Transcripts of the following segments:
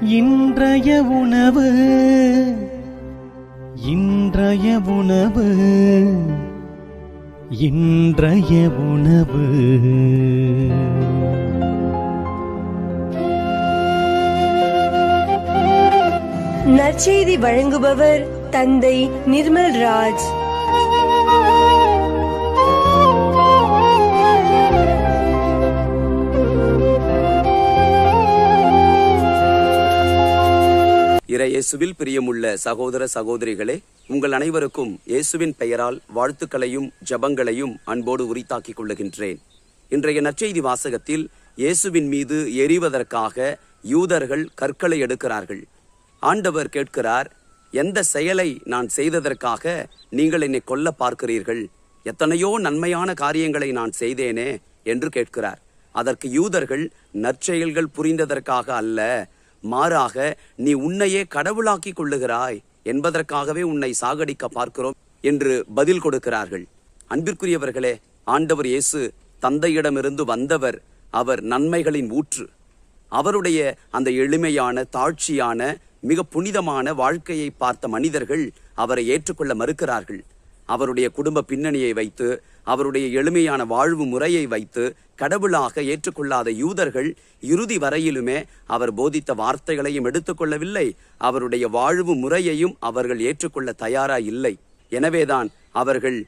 இன்றைய உணவு இன்றைய உணவு இன்றைய உணவு. நற்செய்தி வழங்குபவர் தந்தை நிர்மல் ராஜ். இயேசுவில் பிரியமுள்ள சகோதர சகோதரிகளே, உங்கள் அனைவருக்கும் இயேசுவின் பெயரால் வாழ்த்துக்களையும் ஜபங்களையும் அன்போடு உரித்தாக்கிக் கொள்ளுகின்றேன். இன்றைய நற்செய்தி வாசகத்தில் இயேசுவின் மீது எறிவதற்காக யூதர்கள் கற்களை எடுக்கிறார்கள். ஆண்டவர் கேட்கிறார், எந்த செயலை நான் செய்ததற்காக நீங்கள் என்னை கொல்ல பார்க்கிறீர்கள்? எத்தனையோ நன்மையான காரியங்களை நான் செய்தேனே என்று கேட்கிறார். அதற்கு யூதர்கள் நற்செயல்கள் புரிந்ததற்காக அல்ல, மாறாக நீ உன்னையே கடவுளாக்கி கொள்ளுகிறாய் என்பதற்காகவே உன்னை சாகடிக்க பார்க்கிறோம் என்று பதில் கொடுக்கிறார்கள். அன்பிற்குரியவர்களே, ஆண்டவர் இயேசு தந்தையிடமிருந்து வந்தவர். அவர் நன்மைகளின் ஊற்று. அவருடைய அந்த எளிமையான தாழ்ச்சியான மிக புனிதமான வாழ்க்கையை பார்த்த மனிதர்கள் அவரை ஏற்றுக்கொள்ள மறுக்கிறார்கள். அவருடைய குடும்ப பின்னணியை வைத்து, அவருடைய எளிமையான வாழ்வு முறையை வைத்து கடவுளாக ஏற்றுக்கொள்ளாத யூதர்கள் இறுதி வரையிலுமே அவர் போதித்த வார்த்தைகளையும் எடுத்துக்கொள்ளவில்லை, அவருடைய வாழ்வு முறையையும் அவர்கள் ஏற்றுக்கொள்ள தயாராக இல்லை. எனவேதான் அவர்கள்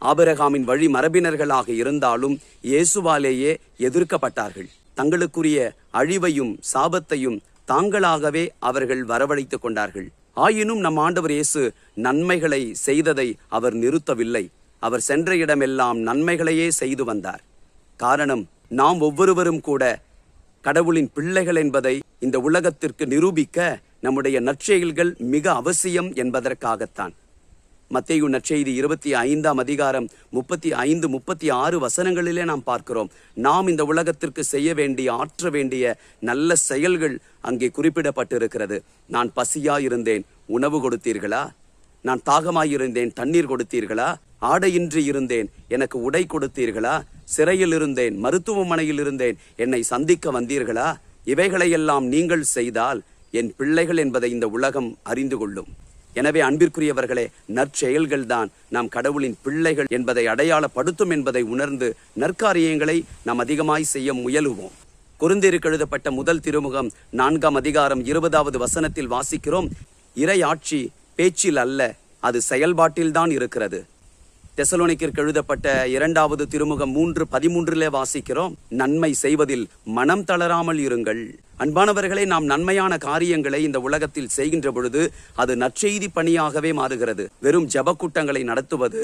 ஆபிரகாமின் வழி மரபினர்களாக இருந்தாலும் இயேசுவாலேயே எதிர்க்கப்பட்டார்கள். தங்களுக்குரிய அழிவையும் சாபத்தையும் தாங்களாகவே அவர்கள் வரவழைத்துக் கொண்டார்கள். ஆயினும் நம் ஆண்டவர் இயேசு நன்மைகளை செய்ததை அவர் நிறுத்தவில்லை. அவர் சென்ற இடமெல்லாம் நன்மைகளையே செய்து வந்தார். காரணம், நாம் ஒவ்வொருவரும் கூட கடவுளின் பிள்ளைகள் என்பதை இந்த உலகத்திற்கு நிரூபிக்க நம்முடைய நற்செயல்கள் மிக அவசியம் என்பதற்காகத்தான். மத்தேயு நற்செய்தி 25ஆம் அதிகாரம் 35, 36 வசனங்களிலே நாம் பார்க்கிறோம். நாம் இந்த உலகத்திற்கு செய்ய வேண்டிய, ஆற்ற வேண்டிய நல்ல செயல்கள் அங்கே குறிப்பிடப்பட்டிருக்கிறது. நான் பசியாயிருந்தேன், உணவு கொடுத்தீர்களா? நான் தாகமாயிருந்தேன், தண்ணீர் கொடுத்தீர்களா? ஆடையின்றி இருந்தேன், எனக்கு உடை கொடுத்தீர்களா? சிறையில் இருந்தேன், மருத்துவமனையில் இருந்தேன், என்னை சந்திக்க வந்தீர்களா? இவைகளையெல்லாம் நீங்கள் செய்தால் என் பிள்ளைகள் என்பதை இந்த உலகம் அறிந்து கொள்ளும். எனவே அன்பிற்குரியவர்களே, நற்செயல்கள் தான் நாம் கடவுளின் பிள்ளைகள் என்பதை அடையாளப்படுத்தும் என்பதை உணர்ந்து நற்காரியங்களை நாம் அதிகமாய் செய்ய முயலுவோம். கொரிந்தியருக்கு எழுதப்பட்ட முதல் திருமுகம் 4ஆம் அதிகாரம் 20வது வசனத்தில் வாசிக்கிறோம், இறை ஆட்சி பேச்சில் அல்ல, அது செயல்பாட்டில்தான் இருக்கிறது. தெசலோனிக்கருக்கு எழுதப்பட்ட 2வது திருமுகம் 3:13 வாசிக்கிறோம், நன்மை செய்வதில் மனம் தளராமல் இருங்கள். அன்பானவர்களே, நாம் நன்மையான காரியங்களை இந்த உலகத்தில் செய்கின்ற பொழுது அது நற்செய்தி பணியாகவே மாறுகிறது. வெறும் ஜப கூட்டங்களை நடத்துவது,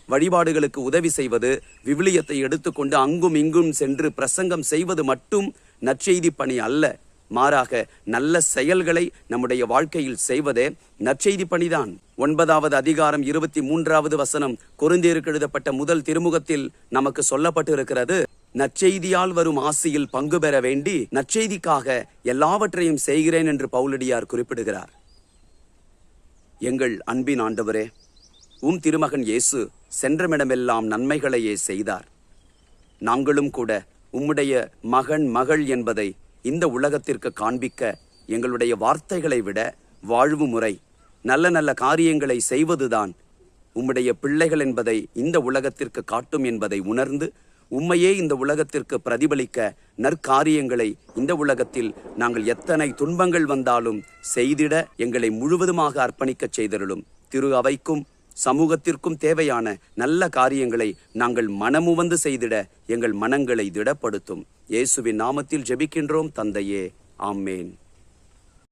வழிபாடுகளுக்கு உதவி செய்வது, விவிலியத்தை எடுத்துக்கொண்டு அங்கும் இங்கும் சென்று பிரசங்கம் செய்வது மட்டும் நற்செய்தி பணி அல்ல. மாறாக நல்ல செயல்களை நம்முடைய வாழ்க்கையில் செய்வதே நற்செய்தி பணிதான். 9வது அதிகாரம் 23வது வசனம் கொரிந்தியருக்கு எழுதப்பட்ட முதல் திருமுகத்தில் நமக்கு சொல்லப்பட்டு இருக்கிறது, நற்செய்தியால் வரும் ஆசியில் பங்கு பெற வேண்டி நற்செய்திக்காக எல்லாவற்றையும் செய்கிறேன் என்று பவுலடியார் குறிப்பிடுகிறார். எங்கள் அன்பின் ஆண்டவரே, திருமகன் இயேசு சென்றமிடமெல்லாம் நன்மைகளையே செய்தார். நாங்களும் கூட உம்முடைய மகன் மகள் என்பதை இந்த உலகத்திற்கு காண்பிக்க எங்களுடைய வார்த்தைகளை விட வாழ்வு முறை, நல்ல நல்ல காரியங்களை செய்வதுதான் உம்முடைய பிள்ளைகள் என்பதை இந்த உலகத்திற்கு காட்டும் என்பதை உணர்ந்து உம்மையே இந்த உலகத்திற்கு பிரதிபலிக்க நற்காரியங்களை இந்த உலகத்தில் நாங்கள் எத்தனை துன்பங்கள் வந்தாலும் செய்திட எங்களை முழுவதுமாக அர்ப்பணிக்க செய்தருளும். திரு அவைக்கும் சமூகத்திற்கும் தேவையான நல்ல காரியங்களை நாங்கள் மனமுவந்து செய்திட எங்கள் மனங்களை திடப்படுத்தும். இயேசுவின் நாமத்தில் ஜெபிக்கின்றோம் தந்தையே, ஆமேன்.